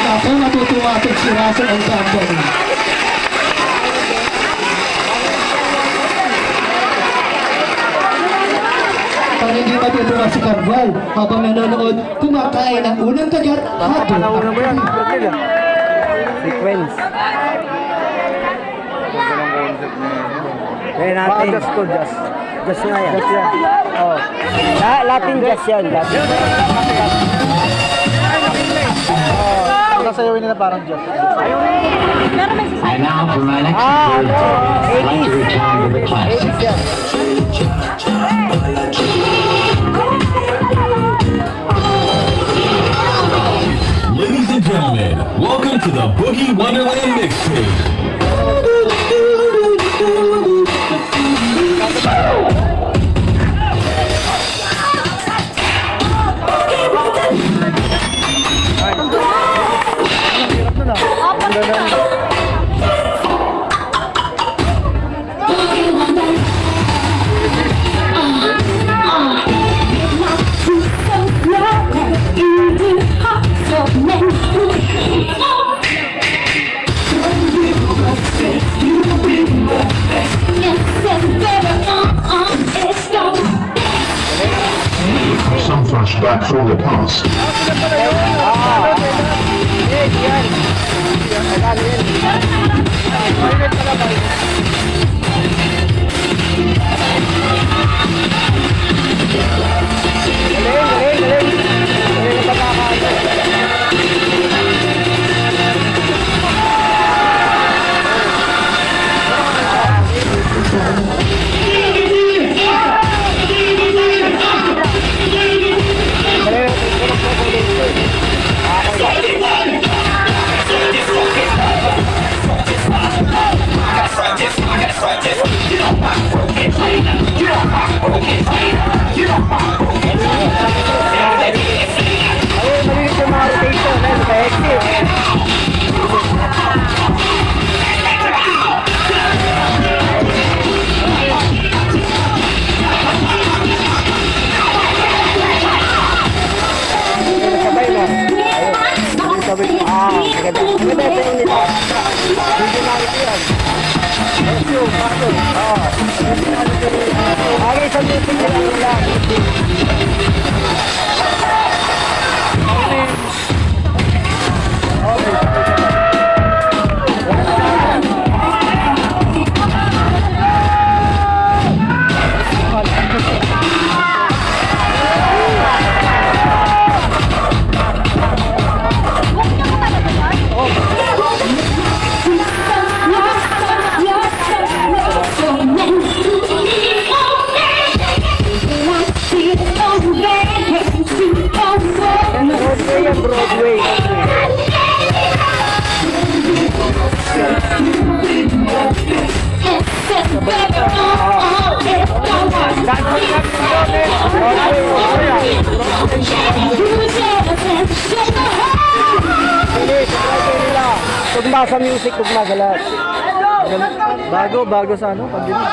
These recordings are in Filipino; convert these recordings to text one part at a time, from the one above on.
Ako matutuwa itong si Russell ang company. Para hindi matutuwa si Carval habang nanonood, kumakain ang unang kagat habang Panauna mo yan, sequence. Ang concept na yun. Kaya natin. Just to just. Just na yan. Just yan. Oh. Latin just yan. Latin. Nasayawin nila parang just. And now for my next word, I'd like to return to the classics. Ladies and gentlemen, welcome to the Boogie Wonderland Mixtape. Some flashback from the past. Tugma sa music, tugma sa lahat. Bago sa ano? Pag-dinig.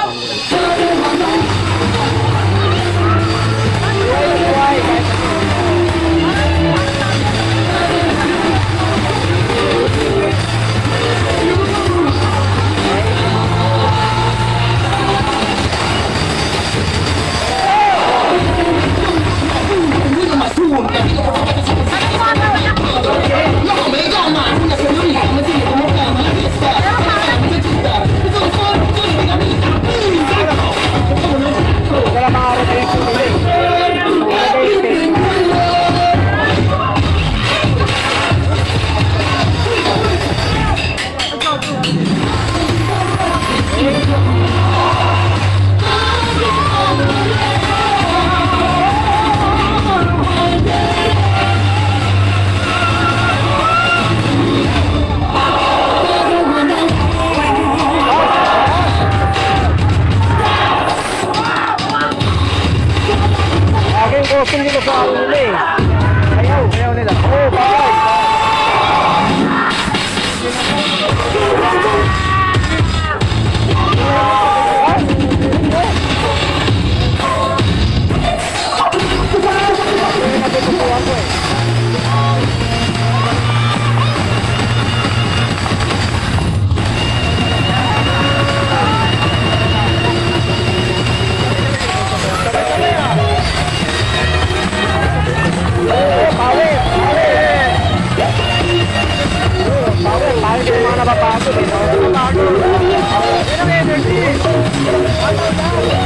Yan ang energy.